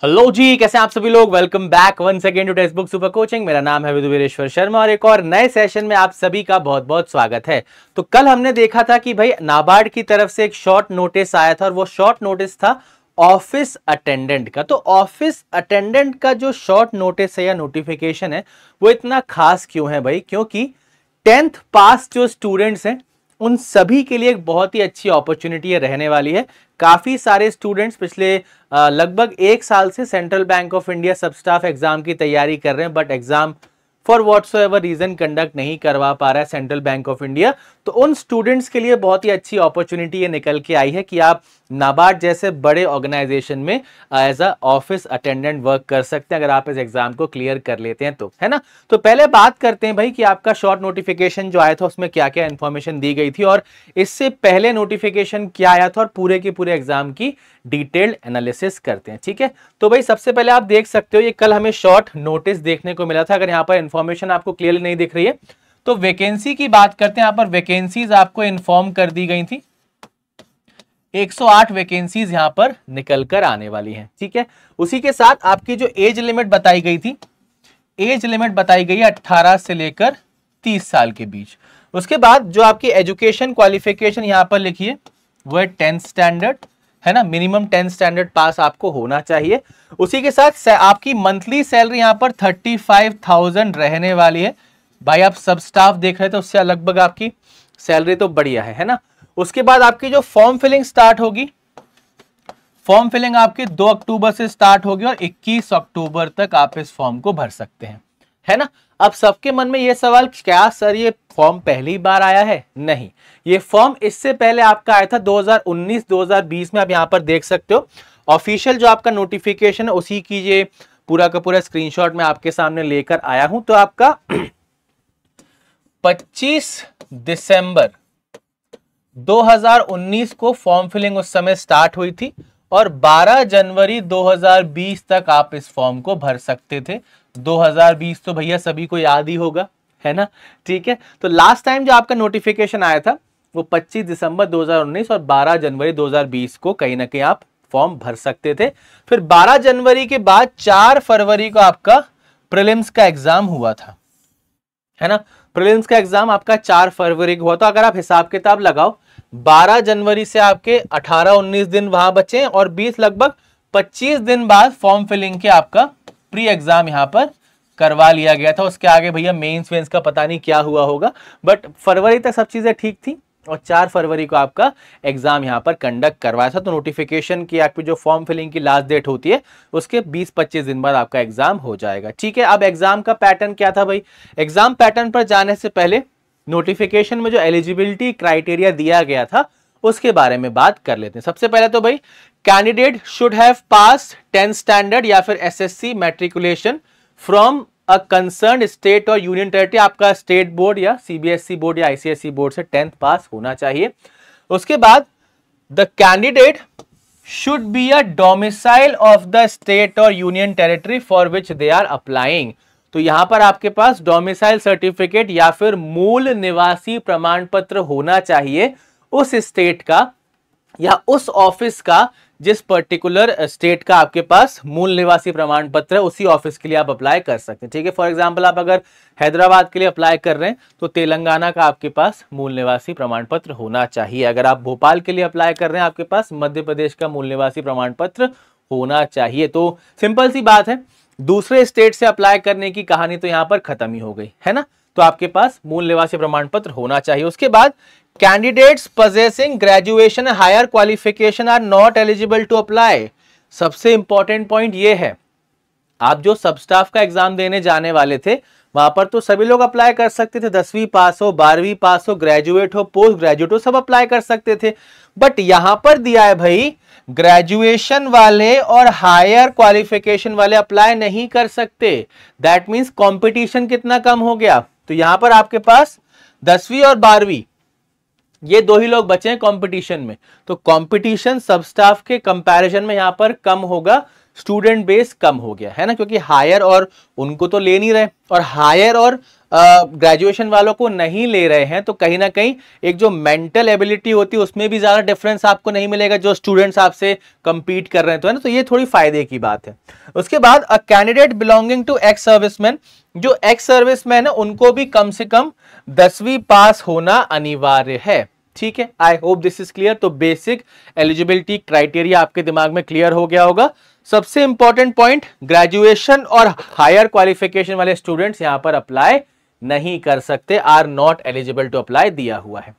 Hello जी, कैसे हैं आप सभी लोग। Welcome back once again to text book super coaching. मेरा नाम है विदुवीरेश्वर शर्मा और एक और नए सेशन में आप सभी का बहुत बहुत स्वागत है। तो कल हमने देखा था कि भाई नाबार्ड की तरफ से एक शॉर्ट नोटिस आया था और वो शॉर्ट नोटिस था ऑफिस अटेंडेंट का। तो ऑफिस अटेंडेंट का जो शॉर्ट नोटिस है या नोटिफिकेशन है वो इतना खास क्यों है भाई? क्योंकि 10th पास जो स्टूडेंट्स हैं उन सभी के लिए एक बहुत ही अच्छी अपॉर्चुनिटी रहने वाली है। काफी सारे स्टूडेंट्स पिछले लगभग एक साल से central bank of India sub staff exam की तैयारी कर रहे हैं, but exam for whatsoever reason conduct नहीं करवा पा रहा है सेंट्रल बैंक ऑफ इंडिया। तो उन स्टूडेंट्स के लिए बहुत ही अच्छी अपॉर्चुनिटी ये निकल के आई है कि आप नाबार्ड जैसे बड़े ऑर्गेनाइजेशन में as a office attendant work कर सकते हैं अगर आप इस एग्जाम को क्लियर कर लेते हैं तो, है ना। तो पहले बात करते हैं भाई कि आपका शॉर्ट नोटिफिकेशन जो आया था उसमें क्या क्या इंफॉर्मेशन दी गई थी और इससे पहले नोटिफिकेशन क्या आया था और पूरे के पूरे एग्जाम की डिटेल्ड एनालिसिस करते हैं। ठीक है, तो भाई सबसे पहले आप देख सकते हो ये कल हमें शॉर्ट नोटिस देखने को मिला था। अगर यहाँ पर इंफॉर्मेशन आपको क्लियरली नहीं दिख रही है तो वैकेंसी की बात करते हैं। यहाँ पर वैकेंसीज आपको इन्फॉर्म कर दी गई थी। 108 वैकेंसीज यहां पर निकल कर आने वाली हैं। ठीक है, उसी के साथ आपकी जो एज लिमिट बताई गई थी, एज लिमिट बताई गई है 18 से लेकर 30 साल के बीच। उसके बाद जो आपकी एजुकेशन क्वालिफिकेशन यहां पर लिखी है वो है 10th स्टैंडर्ड, है ना। मिनिमम 10th स्टैंडर्ड पास आपको होना चाहिए। उसी के साथ आपकी मंथली सैलरी यहां पर 35,000 रहने वाली है। भाई आप सब स्टाफ देख रहे थे उससे लगभग आपकी सैलरी तो बढ़िया है ना। उसके बाद आपकी जो फॉर्म फिलिंग स्टार्ट होगी, फॉर्म फिलिंग आपकी 2 अक्टूबर से स्टार्ट होगी और 21 अक्टूबर तक आप इस फॉर्म को भर सकते हैं, है ना। अब सबके मन में ये सवाल, क्या सर ये फॉर्म पहली बार आया है? नहीं, ये फॉर्म इससे पहले आपका आया था 2019-2020 में। आप यहां पर देख सकते हो ऑफिशियल जो आपका नोटिफिकेशन है उसी की ये पूरा का पूरा स्क्रीनशॉट मैं आपके सामने लेकर आया हूं। तो आपका 25 दिसंबर 2019 को फॉर्म फिलिंग उस समय स्टार्ट हुई थी और 12 जनवरी 2020 तक आप इस फॉर्म को भर सकते थे। 2020 तो भैया सभी को याद ही होगा, है ना। ठीक है, तो लास्ट टाइम जो आपका नोटिफिकेशन आया था वो 25 दिसंबर 2019 और 12 जनवरी 2020 को कहीं ना कहीं आप फॉर्म भर सकते थे। फिर 12 जनवरी के बाद 4 फरवरी को आपका प्रीलिम्स का एग्जाम हुआ था, है ना। प्रीलिम्स का एग्जाम आपका 4 फरवरी को हुआ। तो अगर आप हिसाब किताब लगाओ 12 जनवरी से आपके 18-19 दिन वहां बचे और 20 लगभग 25 दिन बाद फॉर्म फिलिंग के आपका प्री एग्जाम यहां पर करवा लिया गया था। उसके आगे भैया मेंस वेंस का पता नहीं क्या हुआ होगा, बट फरवरी तक सब चीजें ठीक थी और 4 फरवरी को आपका एग्जाम यहां पर कंडक्ट करवाया था। तो नोटिफिकेशन की आपकी जो फॉर्म फिलिंग की लास्ट डेट होती है उसके 20-25 दिन बाद आपका एग्जाम हो जाएगा। ठीक है, अब एग्जाम का पैटर्न क्या था भाई? एग्जाम पैटर्न पर जाने से पहले नोटिफिकेशन में जो एलिजिबिलिटी क्राइटेरिया दिया गया था उसके बारे में बात कर लेते हैं। सबसे पहले तो भाई candidate should have pass 10th standard या फिर SSC matriculation from a concern state और यूनियन टेरिटरी। आपका स्टेट बोर्ड या सीबीएसई बोर्ड या आईसीएसई बोर्ड से 10th पास होना चाहिए। उसके बाद the candidate should be a domicile of the state और union territory for which they are applying. तो यहां पर आपके पास डोमिसाइल सर्टिफिकेट या फिर मूल निवासी प्रमाण पत्र होना चाहिए उस स्टेट का या उस ऑफिस का जिस पर्टिकुलर स्टेट का आपके पास मूल निवासी प्रमाण पत्र है, उसी ऑफिस के लिए आप अप्लाई कर सकते हैं। ठीक है, फॉर एग्जांपल आप अगर हैदराबाद के लिए अप्लाई कर रहे हैं तो तेलंगाना का आपके पास मूल निवासी प्रमाण पत्र होना चाहिए। अगर आप भोपाल के लिए अप्लाई कर रहे हैं आपके पास मध्य प्रदेश का मूल निवासी प्रमाण पत्र होना चाहिए। तो सिंपल सी बात है, दूसरे स्टेट से अप्लाई करने की कहानी तो यहां पर खत्म ही हो गई, है ना। तो आपके पास मूल निवासी प्रमाण पत्र होना चाहिए। उसके बाद candidates possessing graduation higher qualification are not eligible to apply. सबसे इंपॉर्टेंट पॉइंट ये है, आप जो सब स्टाफ का एग्जाम देने जाने वाले थे वहां पर तो सभी लोग अप्लाई कर सकते थे, 10वीं पास हो, 12वीं पास हो, ग्रेजुएट हो, पोस्ट ग्रेजुएट हो, सब अप्लाई कर सकते थे। बट यहां पर दिया है भाई ग्रेजुएशन वाले और हायर क्वालिफिकेशन वाले अप्लाई नहीं कर सकते। दैट मींस कंपटीशन कितना कम हो गया। तो यहां पर आपके पास 10वीं और 12वीं ये दो ही लोग बचे हैं कंपटीशन में। तो कंपटीशन सब स्टाफ के कंपैरिजन में यहां पर कम होगा, स्टूडेंट बेस कम हो गया, है ना, क्योंकि हायर और उनको तो ले नहीं रहे और हायर और ग्रेजुएशन वालों को नहीं ले रहे हैं तो कहीं ना कहीं एक जो मेंटल एबिलिटी होती है उसमें भी ज्यादा डिफरेंस आपको नहीं मिलेगा जो स्टूडेंट्स आपसे कंपीट कर रहे हैं, तो है ना, तो ये थोड़ी फायदे की बात है। उसके बाद a candidate belonging to ex serviceman, जो एक्स सर्विसमैन है उनको भी कम से कम 10वीं पास होना अनिवार्य है। ठीक है, I hope this is clear. तो बेसिक एलिजिबिलिटी क्राइटेरिया आपके दिमाग में क्लियर हो गया होगा। सबसे इंपॉर्टेंट पॉइंट, ग्रेजुएशन और हायर क्वालिफिकेशन वाले स्टूडेंट्स यहां पर अप्लाई नहीं कर सकते, are not eligible to apply दिया हुआ है।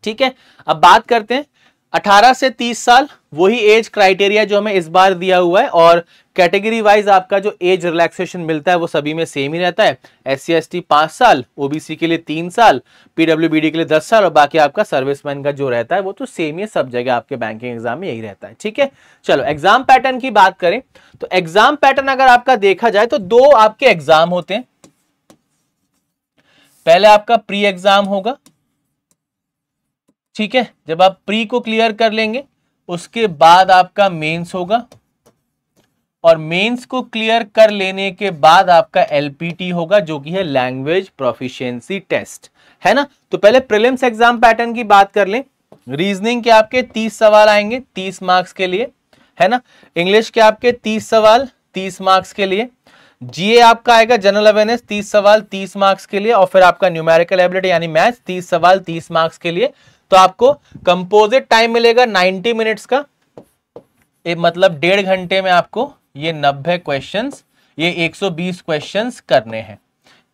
ठीक है, अब बात करते हैं 18 से 30 साल, वही एज क्राइटेरिया जो हमें इस बार दिया हुआ है, और कैटेगरी वाइज आपका जो एज रिलैक्सेशन मिलता है वो सभी में सेम ही रहता है। SC ST 5 साल, OBC के लिए 3 साल, PWBD के लिए 10 साल, और बाकी आपका सर्विसमैन का जो रहता है वो तो सेम ही, सब जगह आपके बैंकिंग एग्जाम में यही रहता है। ठीक है, चलो एग्जाम पैटर्न की बात करें तो एग्जाम पैटर्न अगर आपका देखा जाए तो 2 आपके एग्जाम होते हैं। पहले आपका प्री एग्जाम होगा, ठीक है, जब आप प्री को क्लियर कर लेंगे उसके बाद आपका मेंस होगा, और मेंस को क्लियर कर लेने के बाद आपका LPT होगा जो कि है लैंग्वेज प्रोफिशिएंसी टेस्ट, है ना। तो पहले प्रीलिम्स एग्जाम पैटर्न की बात कर लें। रीजनिंग के आपके 30 सवाल आएंगे 30 मार्क्स के लिए, है ना। इंग्लिश के आपके 30 सवाल 30 मार्क्स के लिए। GA आपका आएगा जनरल अवेयरनेस 30 सवाल 30 मार्क्स के लिए, और फिर आपका न्यूमेरिकल एबिलिटी यानी मैथ्स 30 सवाल 30 मार्क्स के लिए। तो आपको कंपोजिट टाइम मिलेगा 90 मिनट्स का, मतलब 1.5 घंटे में आपको ये 90 क्वेश्चंस, ये 120 क्वेश्चंस करने हैं।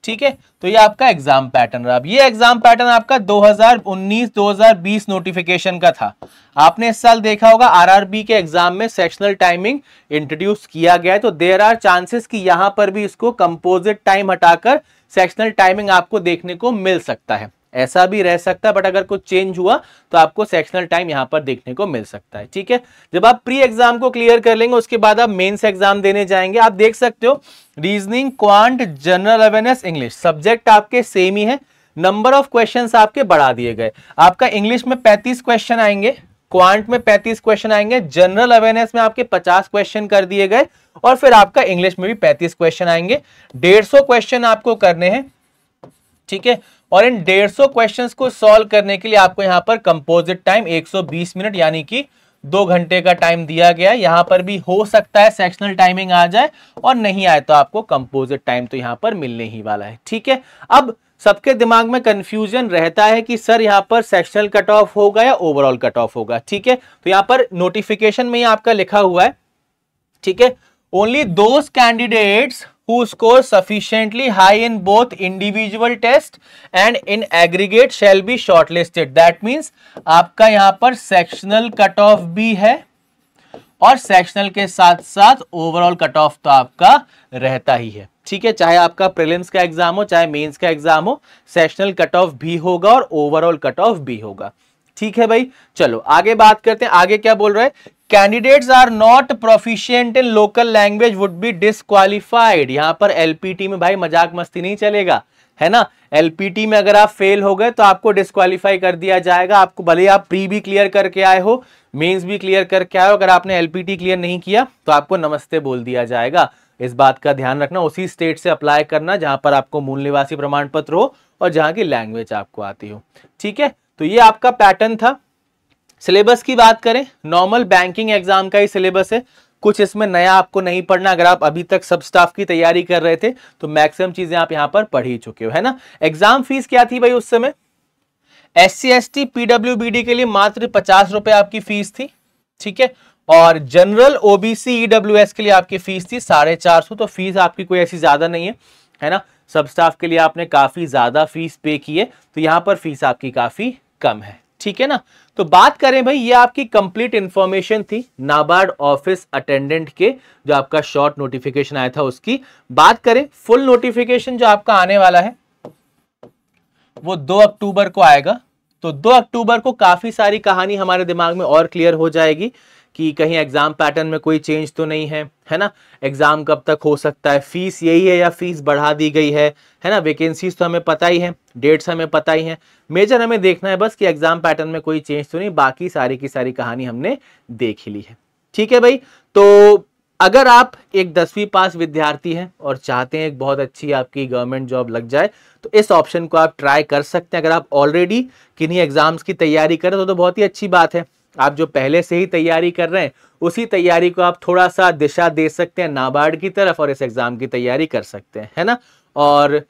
ठीक है, तो ये आपका एग्जाम पैटर्न रहा। अब ये एग्जाम पैटर्न आपका 2019-2020 नोटिफिकेशन का था। आपने इस साल देखा होगा RRB के एग्जाम में सेक्शनल टाइमिंग इंट्रोड्यूस किया गया है, तो देयर आर चांसेस कि यहां पर भी इसको कंपोजिट टाइम हटाकर सेक्शनल टाइमिंग आपको देखने को मिल सकता है। ऐसा भी रह सकता है, बट अगर कुछ चेंज हुआ तो आपको सेक्शनल टाइम यहां पर देखने को मिल सकता है। ठीक है, जब आप प्री एग्जाम को क्लियर कर लेंगे उसके बाद आप मेंस एग्जाम देने जाएंगे। आप देख सकते हो reasoning, quant, general awareness, English, subject आपके सेम ही है, नंबर ऑफ क्वेश्चंस आपके बढ़ा दिए गए। आपका इंग्लिश में 35 क्वेश्चन आएंगे, क्वांट में 35 क्वेश्चन आएंगे, जनरल अवेयरनेस में आपके 50 क्वेश्चन कर दिए गए, और फिर आपका इंग्लिश में भी 35 क्वेश्चन आएंगे। 150 क्वेश्चन आपको करने हैं। ठीक है, और इन 150 क्वेश्चंस को सॉल्व करने के लिए आपको यहां पर कंपोजिट टाइम 120 मिनट यानी कि 2 घंटे का टाइम दिया गया है। यहां पर भी हो सकता है सेक्शनल टाइमिंग आ जाए, और नहीं आए तो आपको कंपोजिट टाइम तो यहां पर मिलने ही वाला है। ठीक है, अब सबके दिमाग में कंफ्यूजन रहता है कि सर यहां पर सेक्शनल कट ऑफ होगा या ओवरऑल कट ऑफ होगा। ठीक है, तो यहां पर नोटिफिकेशन में ही आपका लिखा हुआ है, ठीक है, only those candidates who score sufficiently high in both individual test and in aggregate shall be shortlisted। That means आपका यहां पर सेक्शनल कट ऑफ भी है, और सेक्शनल के साथ साथ ओवरऑल कट ऑफ तो आपका रहता ही है। ठीक है, चाहे आपका प्रीलिम्स का एग्जाम हो चाहे मेंस का एग्जाम हो, सेक्शनल कट ऑफ भी होगा और ओवरऑल कट ऑफ भी होगा। ठीक है भाई, चलो आगे बात करते हैं। आगे क्या बोल रहा है, candidates are not proficient in local language would be disqualified. यहां पर LPT में भाई मजाक मस्ती नहीं चलेगा, है ना। LPT में अगर आप फेल हो गए तो आपको डिस्क्वालीफाई कर दिया जाएगा। आपको भले आप प्री भी क्लियर करके आए हो, मेंस भी क्लियर करके आए हो, अगर आपने LPT क्लियर नहीं किया तो आपको नमस्ते बोल दिया जाएगा। इस बात का ध्यान रखना, उसी स्टेट से अप्लाई करना जहां पर आपको मूल निवासी प्रमाण पत्र हो और जहां की लैंग्वेज आपको आती हो। ठीक है, तो ये आपका पैटर्न था। सिलेबस की बात करें, नॉर्मल बैंकिंग एग्जाम का ही सिलेबस है, कुछ इसमें नया आपको नहीं पढ़ना। अगर आप अभी तक सब स्टाफ की तैयारी कर रहे थे तो मैक्सिमम चीजें आप यहां पर पढ़ ही चुके हो, है ना। एग्जाम फीस क्या थी भाई उस समय, SC ST PWBD के लिए मात्र 50 रुपए आपकी फीस थी। ठीक है, और जनरल OBC EWS के लिए आपकी फीस थी 450। तो फीस आपकी कोई ऐसी ज्यादा नहीं है ना। सब स्टाफ के लिए आपने काफी ज्यादा फीस पे की है, तो यहां पर फीस आपकी काफी कम है। ठीक है ना। तो बात करें भाई, ये आपकी कंप्लीट इंफॉर्मेशन थी नाबार्ड ऑफिस अटेंडेंट के जो आपका शॉर्ट नोटिफिकेशन आया था उसकी। बात करें फुल नोटिफिकेशन जो आपका आने वाला है वो 2 अक्टूबर को आएगा। तो 2 अक्टूबर को काफी सारी कहानी हमारे दिमाग में और क्लियर हो जाएगी कि कहीं एग्जाम पैटर्न में कोई चेंज तो नहीं है ना। एग्जाम कब तक हो सकता है, फीस यही है या फीस बढ़ा दी गई है ना। वैकेंसीज तो हमें पता ही है, डेट्स हमें पता ही है। मेजर हमें देखना है बस कि एग्जाम पैटर्न में कोई चेंज तो नहीं, बाकी सारी की सारी कहानी हमने देख ही ली है। ठीक है भाई, तो अगर आप एक 10वीं पास विद्यार्थी हैं और चाहते हैं एक बहुत अच्छी आपकी गवर्नमेंट जॉब लग जाए, तो इस ऑप्शन को आप ट्राई कर सकते हैं। अगर आप ऑलरेडी किन्हीं एग्जाम्स की तैयारी कर रहे हो तो बहुत ही अच्छी बात है। आप जो पहले से ही तैयारी कर रहे हैं उसी तैयारी को आप थोड़ा सा दिशा दे सकते हैं नाबार्ड की तरफ और इस एग्जाम की तैयारी कर सकते हैं, है ना। और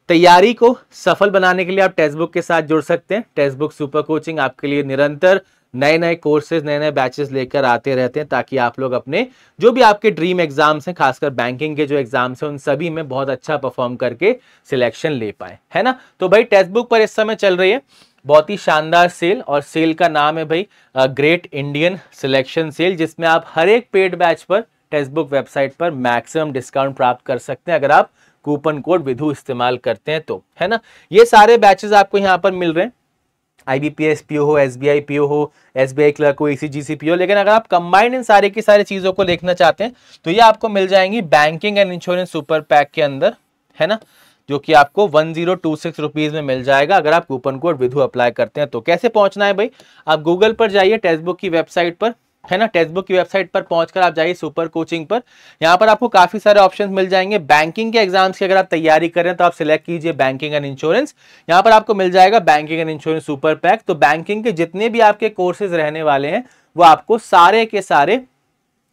तैयारी को सफल बनाने के लिए आप टेक्स्ट बुक के साथ जुड़ सकते हैं। टेक्स्ट बुक सुपर कोचिंग आपके लिए निरंतर नए नए कोर्सेज, नए नए बैचेस लेकर आते रहते हैं, ताकि आप लोग अपने जो भी आपके ड्रीम एग्जाम्स हैं, खासकर बैंकिंग के जो एग्जाम्स हैं, उन सभी में बहुत अच्छा परफॉर्म करके सिलेक्शन ले पाए, है ना। तो भाई टेक्स्ट बुक पर इस समय चल रही है बहुत ही शानदार सेल, और सेल का नाम है भाई ग्रेट इंडियन सिलेक्शन सेल, जिसमें आप हर एक पेड बैच पर टेक्स्ट बुक वेबसाइट पर मैक्सिमम डिस्काउंट प्राप्त कर सकते हैं अगर आप कूपन कोड विधु इस्तेमाल करते हैं तो, है ना। ये सारे बैचेस आपको यहाँ पर मिल रहे हैं, IBPS पीओ हो, SBI पीओ हो, SBI क्लर्क हो, ECGC पीओ। लेकिन अगर आप कंबाइंड इन सारे की सारी चीजों को देखना चाहते हैं तो ये आपको मिल जाएंगी banking and insurance super pack के अंदर, है ना, जो कि आपको 1026 रुपीज में मिल जाएगा अगर आप कूपन कोड विधु अप्लाई करते हैं तो। कैसे पहुंचना है भाई, आप गूगल पर जाइए टेक्स्ट बुक की वेबसाइट पर, है ना। टेक्स्ट बुक की वेबसाइट पर पहुंचकर आप जाइए सुपर कोचिंग पर, यहाँ पर आपको काफी सारे ऑप्शंस मिल जाएंगे। बैंकिंग के एग्जाम्स की अगर आप तैयारी कर रहे हैं तो आप सिलेक्ट कीजिए बैंकिंग एंड इंश्योरेंस। यहाँ पर आपको मिल जाएगा banking and insurance super pack. तो बैंकिंग के जितने भी आपके कोर्सेज रहने वाले हैं वो आपको सारे के सारे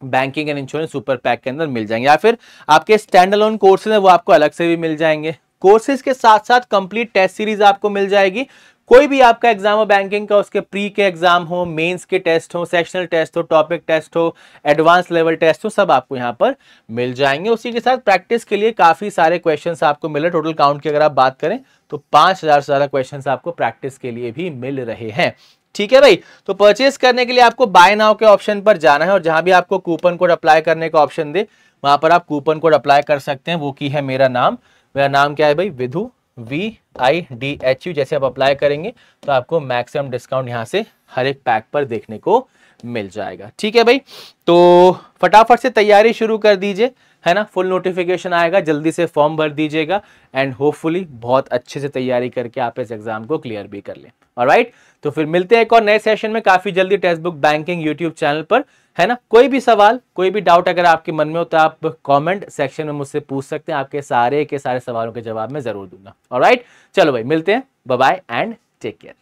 banking and insurance super pack के अंदर मिल जाएंगे, या फिर आपके स्टैंड अलोन कोर्सेज है वो आपको अलग से भी मिल जाएंगे। कोर्सेज के साथ साथ कंप्लीट टेस्ट सीरीज आपको मिल जाएगी। कोई भी आपका एग्जाम हो बैंकिंग का, उसके प्री के एग्जाम हो, मेंस के टेस्ट हो, सेक्शनल टेस्ट हो, टॉपिक टेस्ट हो, एडवांस लेवल टेस्ट हो, सब आपको यहाँ पर मिल जाएंगे। उसी के साथ प्रैक्टिस के लिए काफी सारे क्वेश्चंस आपको मिल रहे हैं। टोटल काउंट की अगर आप बात करें तो 5000 से ज्यादा क्वेश्चंस आपको प्रैक्टिस के लिए भी मिल रहे हैं। ठीक है भाई, तो परचेस करने के लिए आपको बाय नाउ के ऑप्शन पर जाना है और जहां भी आपको कूपन कोड अप्लाई करने का ऑप्शन दे वहां पर आप कूपन कोड अप्लाई कर सकते हैं, वो की है मेरा नाम। मेरा नाम क्या है भाई, विधु, VIDHU। जैसे आप अप्लाई करेंगे तो आपको मैक्सिमम डिस्काउंट यहां से हर एक पैक पर देखने को मिल जाएगा। ठीक है भाई, तो फटाफट से तैयारी शुरू कर दीजिए, है ना। फुल नोटिफिकेशन आएगा, जल्दी से फॉर्म भर दीजिएगा एंड होपफुली बहुत अच्छे से तैयारी करके आप इस एग्जाम को क्लियर भी कर लें। ऑलराइट, तो फिर मिलते हैं एक और नए सेशन में काफी जल्दी text book banking YouTube channel पर, है ना। कोई भी सवाल, कोई भी डाउट अगर आपके मन में हो तो आप कमेंट सेक्शन में मुझसे पूछ सकते हैं, आपके सारे के सारे सवालों के जवाब मैं जरूर दूंगा। ऑलराइट, चलो भाई मिलते हैं, bye bye and take care.